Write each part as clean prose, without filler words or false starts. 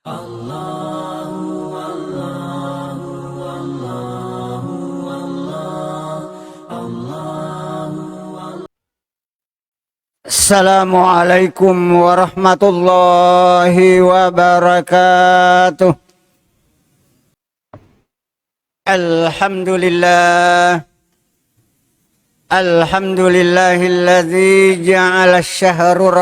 Assalamualaikum warahmatullahi wabarakatuh. Alhamdulillah. Alhamdulillahilladzi ja'ala syahru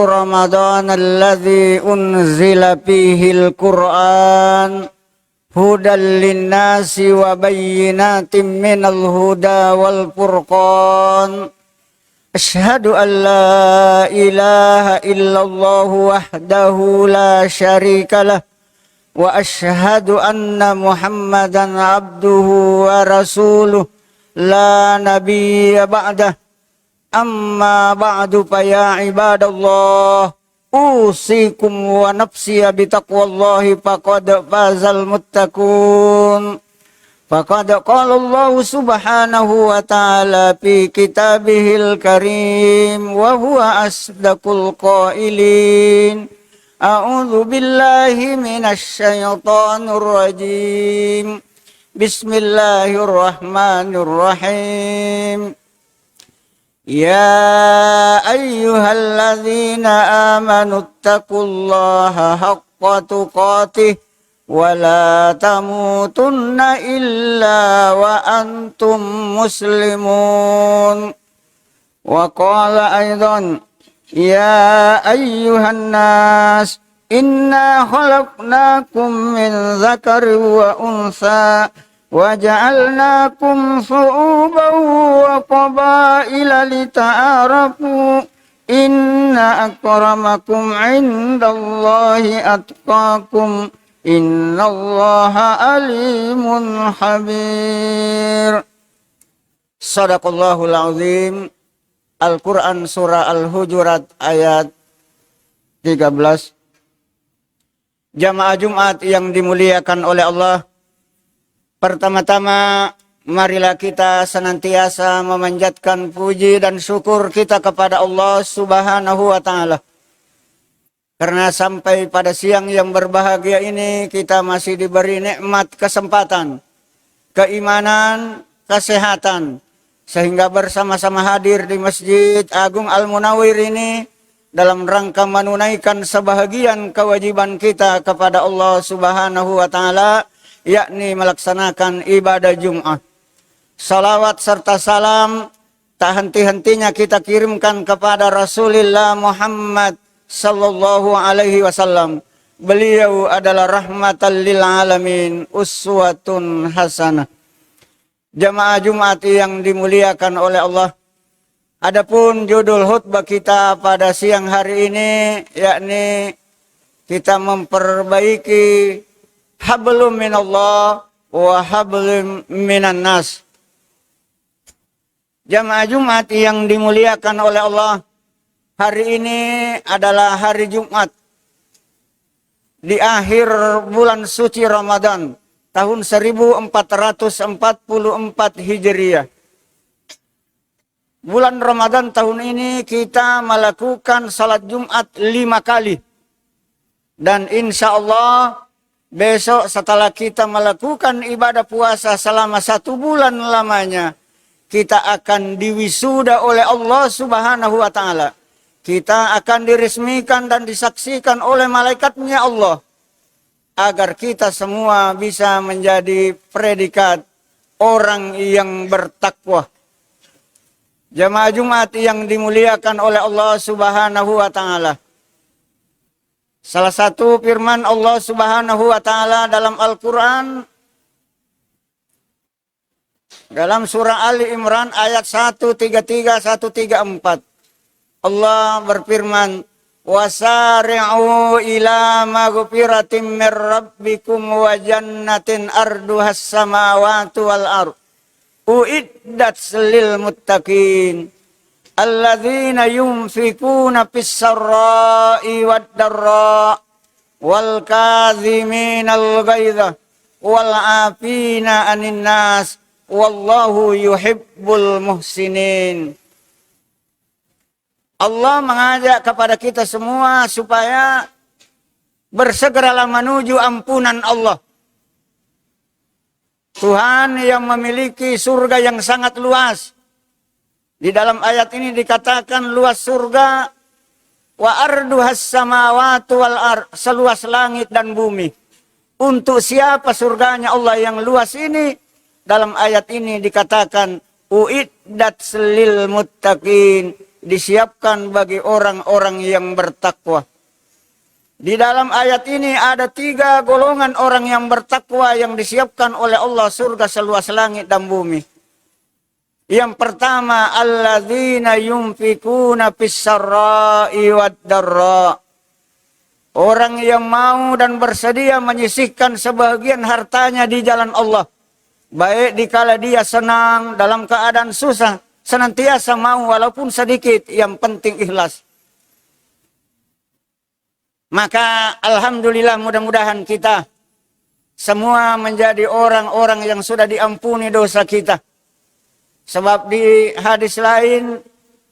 Ramadan alladzi unzila fihil Qur'an hudan linnasi wa bayyinatin minal huda wal furqan. Asyhadu an la ilaha illallah wahdahu la syarikalah wa asyhadu anna Muhammadan abduhu wa rasuluh la nabiyya ba'dah. Amma ba'du fa ya ibadallah, usikum wa nafsiya bitaqwallahi faqad fazal muttaqun. Faqad qala Allah subhanahu wa ta'ala fi kitabihil karim wa huwa asdaqul qailin. A'udzu billahi minasy syaithanir rajim. Bismillahirrahmanirrahim. Ya ayyuhalladzina amanu taqullaha haqqa tuqatih wa la tamutunna illa wa antum muslimun. Wa qala aidan ya ayyuhan nas inna khalaqnakum min dzakarin wa unsa wa ja'alnakum syu'uban wa qabaila lita'arafu inna akramakum 'indallahi atqakum innallaha alimun habir. Shadaqallahul azim. Al-Quran surah Al-Hujurat ayat 13. Jamaah Jumat yang dimuliakan oleh Allah, pertama-tama marilah kita senantiasa memanjatkan puji dan syukur kita kepada Allah Subhanahu wa ta'ala. Karena sampai pada siang yang berbahagia ini kita masih diberi nikmat kesempatan, keimanan, kesehatan, sehingga bersama-sama hadir di Masjid Agung Al-Munawwir ini dalam rangka menunaikan sebahagian kewajiban kita kepada Allah Subhanahu wa ta'ala, yakni melaksanakan ibadah Jum'ah. Salawat serta salam tak henti-hentinya kita kirimkan kepada Rasulullah Muhammad sallallahu alaihi wasallam. Beliau adalah rahmatan lil alamin, uswatun hasanah. Jamaah Jumat yang dimuliakan oleh Allah, adapun judul khutbah kita pada siang hari ini yakni kita memperbaiki hablum minallah wa hablum minan nas. Jamaah Jumat yang dimuliakan oleh Allah, hari ini adalah hari Jumat di akhir bulan suci Ramadan tahun 1444 Hijriah. Bulan Ramadan tahun ini kita melakukan salat Jumat 5 kali. Dan insya Allah besok setelah kita melakukan ibadah puasa selama 1 bulan lamanya, kita akan diwisuda oleh Allah Subhanahu wa ta'ala. Kita akan diresmikan dan disaksikan oleh malaikatnya Allah, agar kita semua bisa menjadi predikat orang yang bertakwa. Jamaah Jumat yang dimuliakan oleh Allah Subhanahu wa ta'ala, salah satu firman Allah Subhanahu wa ta'ala dalam Al-Quran, dalam surah Ali Imran ayat 133-134, Allah berfirman, wasari'u ila maghfiratin mir rabbikum wa jannatin arduhas samawati wal ard uiddat lil muttaqin alladzina yunfikuna fis sarra'i wad darra wal kadhiminal ghaidha wal 'afina 'anil nas wallahu yuhibbul muhsinin. Allah mengajak kepada kita semua supaya bersegeralah menuju ampunan Allah. Tuhan yang memiliki surga yang sangat luas. Di dalam ayat ini dikatakan luas surga wa arduhas samawati wal ard, seluas langit dan bumi. Untuk siapa surganya Allah yang luas ini? Dalam ayat ini dikatakan uiddat lil muttaqin, disiapkan bagi orang-orang yang bertakwa. Di dalam ayat ini ada 3 golongan orang yang bertakwa yang disiapkan oleh Allah surga seluas langit dan bumi. Yang pertama, alladzina yunfikuna fis-sarra'i wad-dharra. Orang yang mau dan bersedia menyisihkan sebagian hartanya di jalan Allah. Baik dikala dia senang, dalam keadaan susah, senantiasa mau walaupun sedikit, yang penting ikhlas. Maka alhamdulillah, mudah-mudahan kita semua menjadi orang-orang yang sudah diampuni dosa kita. Sebab di hadis lain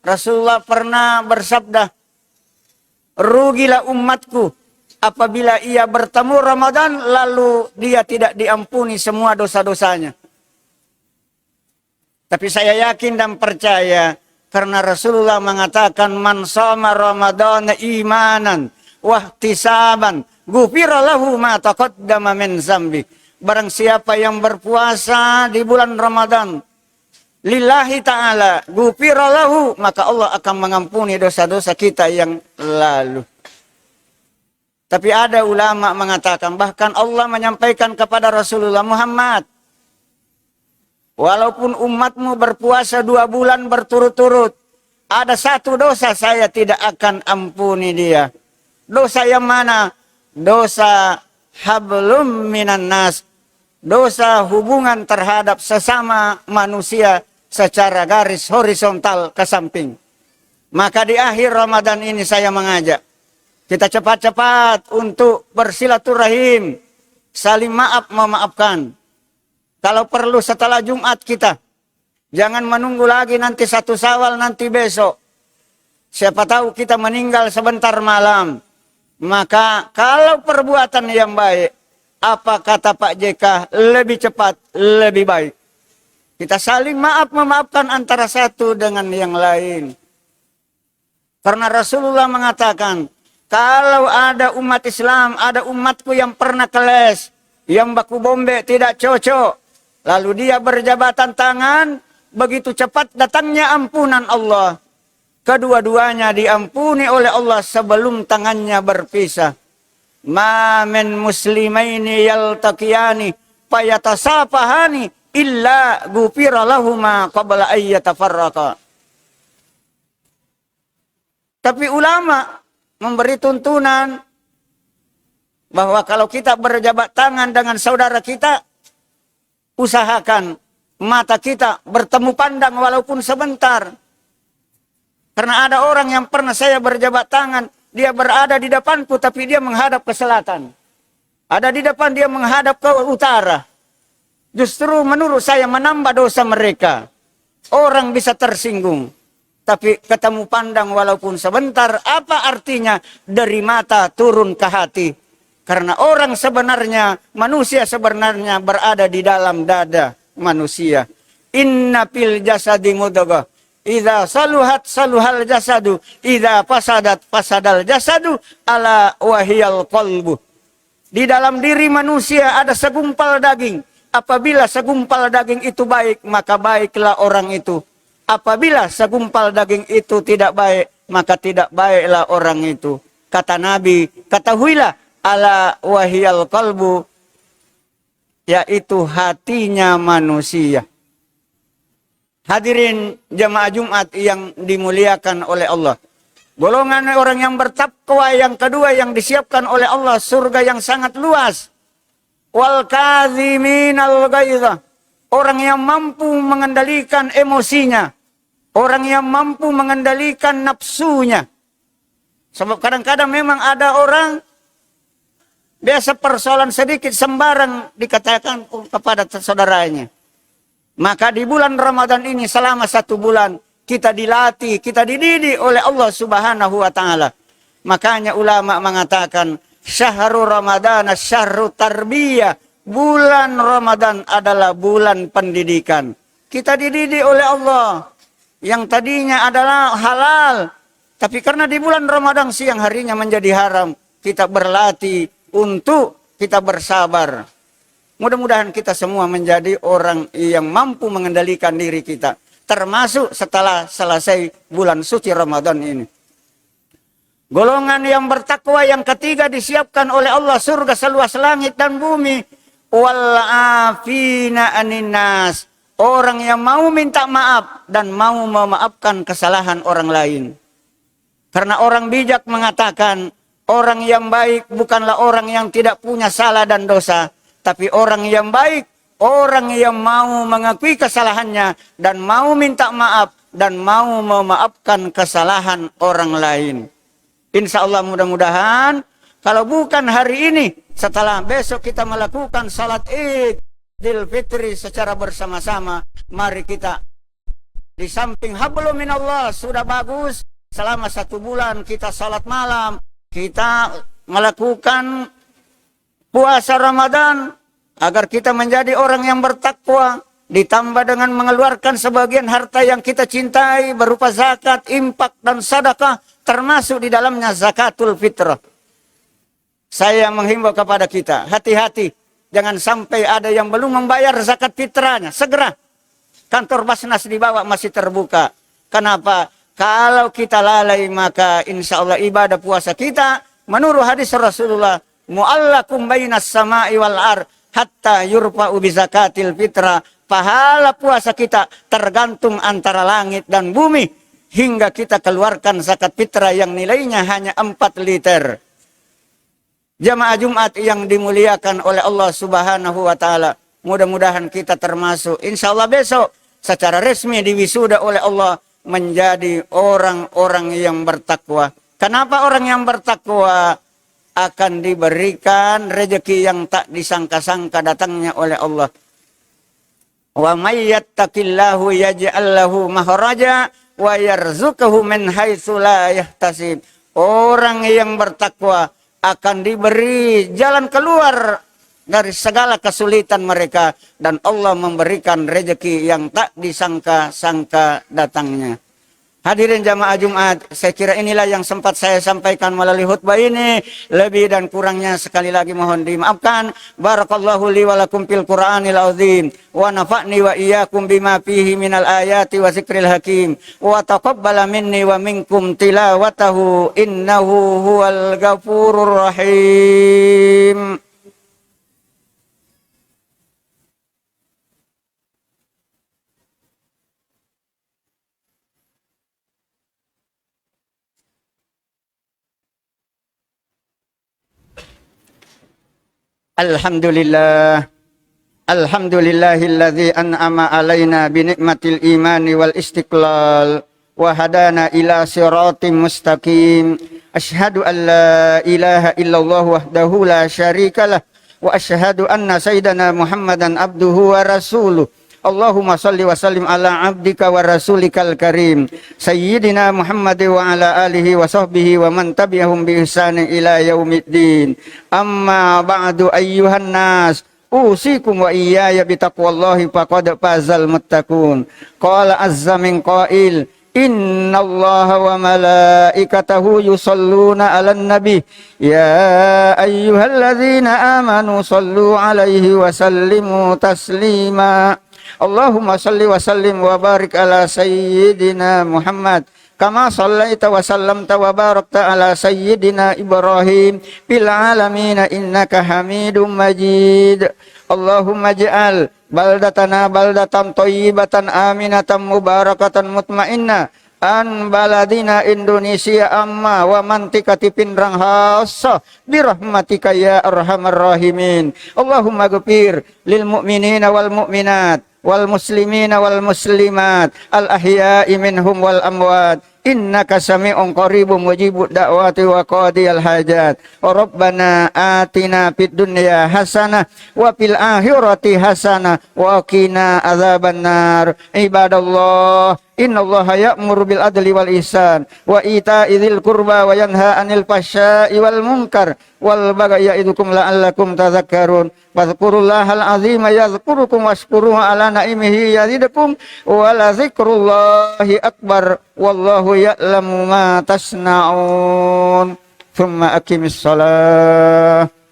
Rasulullah pernah bersabda, rugilah umatku apabila ia bertemu Ramadan lalu dia tidak diampuni semua dosa-dosanya. Tapi saya yakin dan percaya karena Rasulullah mengatakan man shoma ramadhana imanan wahtisaban ghufira lahu ma taqaddama min dzambi. Barang siapa yang berpuasa di bulan Ramadan lillahi ta'ala ghufira lahu, maka Allah akan mengampuni dosa-dosa kita yang lalu. Tapi ada ulama mengatakan, bahkan Allah menyampaikan kepada Rasulullah Muhammad, walaupun umatmu berpuasa 2 bulan berturut-turut, ada 1 dosa saya tidak akan ampuni dia. Dosa yang mana? Dosa hablum minan nas. Dosa hubungan terhadap sesama manusia secara garis horizontal ke samping. Maka di akhir Ramadan ini saya mengajak kita cepat-cepat untuk bersilaturahim, saling maaf memaafkan. Kalau perlu setelah Jumat kita, jangan menunggu lagi nanti 1 Syawal, nanti besok. Siapa tahu kita meninggal sebentar malam. Maka kalau perbuatan yang baik, apa kata Pak JK, lebih cepat, lebih baik. Kita saling maaf memaafkan antara satu dengan yang lain. Karena Rasulullah mengatakan, kalau ada umat Islam, ada umatku yang pernah keles, yang baku bombe tidak cocok, lalu dia berjabatan tangan, begitu cepat datangnya ampunan Allah. Kedua-duanya diampuni oleh Allah sebelum tangannya berpisah. Ma min muslimaini yaltaqiyani fayatasafahani illa ghufira lahuma qabla ay yatafarraqa. Tapi ulama memberi tuntunan bahwa kalau kita berjabat tangan dengan saudara kita, usahakan mata kita bertemu pandang walaupun sebentar. Karena ada orang yang pernah saya berjabat tangan, dia berada di depanku tapi dia menghadap ke selatan. Ada di depan dia menghadap ke utara. Justru menurut saya menambah dosa mereka. Orang bisa tersinggung. Tapi ketemu pandang walaupun sebentar, apa artinya dari mata turun ke hati? Karena orang sebenarnya, manusia sebenarnya berada di dalam dada manusia. Inna fil jasadi mudghah. Idza saluhat saluhal jasadu, idza fasadat fasadal jasadu, ala wahiyal qalbu. Di dalam diri manusia ada segumpal daging. Apabila segumpal daging itu baik, maka baiklah orang itu. Apabila segumpal daging itu tidak baik, maka tidak baiklah orang itu. Kata Nabi, ketahuilah ala wahiyal qalbu, yaitu hatinya manusia. Hadirin jamaah Jumat yang dimuliakan oleh Allah. Golongan orang yang bertakwa yang kedua yang disiapkan oleh Allah surga yang sangat luas. Wal kadziminal ghaidha. Orang yang mampu mengendalikan emosinya. Orang yang mampu mengendalikan nafsunya. Sebab kadang-kadang memang ada orang biasa persoalan sedikit sembarang dikatakan kepada saudaranya. Maka di bulan Ramadan ini selama 1 bulan kita dilatih, kita dididik oleh Allah Subhanahu wa taala. Makanya ulama mengatakan syahrul Ramadan syahrut tarbiyah. Bulan Ramadan adalah bulan pendidikan. Kita dididik oleh Allah. Yang tadinya adalah halal, tapi karena di bulan Ramadan siang harinya menjadi haram, kita berlatih untuk kita bersabar. Mudah-mudahan kita semua menjadi orang yang mampu mengendalikan diri kita, termasuk setelah selesai bulan suci Ramadan ini. Golongan yang bertakwa yang ketiga disiapkan oleh Allah surga seluas langit dan bumi. Wal afina anin nas. Orang yang mau minta maaf dan mau memaafkan kesalahan orang lain. Karena orang bijak mengatakan, orang yang baik bukanlah orang yang tidak punya salah dan dosa, tapi orang yang baik, orang yang mau mengakui kesalahannya dan mau minta maaf dan mau memaafkan kesalahan orang lain. Insya Allah mudah-mudahan kalau bukan hari ini, setelah besok kita melakukan salat Idul Fitri secara bersama-sama, mari kita di samping hablum minallah sudah bagus, selama 1 bulan kita salat malam, kita melakukan puasa Ramadan agar kita menjadi orang yang bertakwa, ditambah dengan mengeluarkan sebagian harta yang kita cintai berupa zakat, infak dan sedekah, termasuk di dalamnya zakatul fitrah. Saya menghimbau kepada kita, hati-hati. Jangan sampai ada yang belum membayar zakat fitrahnya. Segera. Kantor Basnas di bawah masih terbuka. Kenapa? Kalau kita lalai, maka insya Allah ibadah puasa kita, menurut hadis Rasulullah, mu'allakum bainas sama'i wal ar, hatta yurfa'u bi zakatil fitrah. Pahala puasa kita tergantung antara langit dan bumi, hingga kita keluarkan zakat fitrah yang nilainya hanya 4 liter. Jamaah Jumat yang dimuliakan oleh Allah Subhanahu wa taala, mudah-mudahan kita termasuk insya Allah besok secara resmi diwisuda oleh Allah menjadi orang-orang yang bertakwa. Kenapa orang yang bertakwa akan diberikan rezeki yang tak disangka-sangka datangnya oleh Allah. Wa may yattaqillahu yaj'al lahu makhraja wa yarzuqhu min haitsu la yahtasib. Orang yang bertakwa akan diberi jalan keluar dari segala kesulitan mereka, dan Allah memberikan rezeki yang tak disangka-sangka datangnya. Hadirin jamaah Jumat, saya kira inilah yang sempat saya sampaikan melalui khutbah ini. Lebih dan kurangnya sekali lagi mohon dimaafkan. Barakallahu li wa lakum fil Qur'anil azim wa nafa'ni wa iyyakum bima fihi minal ayati wa zikril hakim wa taqabbala minni wa minkum tilawatahu innahu huwal ghafurur rahim. Alhamdulillah. Alhamdulillahilladzi an'ama alaina bi ni'matil imani wal istiqlal wa hadana ila siratim mustaqim. Asyhadu an la ilaha illallah wahdahu la syarikalah wa asyhadu anna sayyidana Muhammadan abduhu wa rasuluh. Allahumma salli wa sallim ala abdika wa rasulikal karim Sayyidina Muhammad wa ala alihi wa sahbihi wa man tabi'ahum bi ihsanin ila yaumiddin. Amma ba'du ayyuhan nas, usikum wa iyaya bitaqwallahi faqad fazal muttaqun. Qala azza min qail, innallaha wa malaikatahu yusalluna 'alan nabi ya ayyuhalladzina amanu sallu 'alaihi wa sallimu taslima. Allahumma salli wa sallim wa barik ala sayyidina Muhammad kama sallaita wa sallamta wa barakta ala sayyidina Ibrahim fil alamin innaka Hamidum Majid. Allahumma ij'al baldatana baldatan thayyibatan aminatan mubarakatan mutmainnah an baladina Indonesia amma wa mantikati pinrang khassa birahmatika ya arhamar rahimin. Allahumma ghfir lil mu'minina wal mu'minat wal muslimina wal muslimat al ahya'i minhum wal amwat innaka sami'un qaribun mujibud da'wati wa qadiyal hajat. Rabbana atina fid dunya hasanah wa fil akhirati hasanah wa qina adzabannar. Ibadallah Innallaha ya'muru bil adli wal ihsan wa ita'i dzil qurba wa yanha 'anil fahsya'i wal munkar wal baghi ya'idukum la'allakum tadhakkarun. Wadhkurullahal 'azima yadhkurukum washkuruhu 'ala na'imihi yazidukum wa la dzikrullahi akbar wallahu ya'lamu ma tasna'un. Tsumma aqimis shalah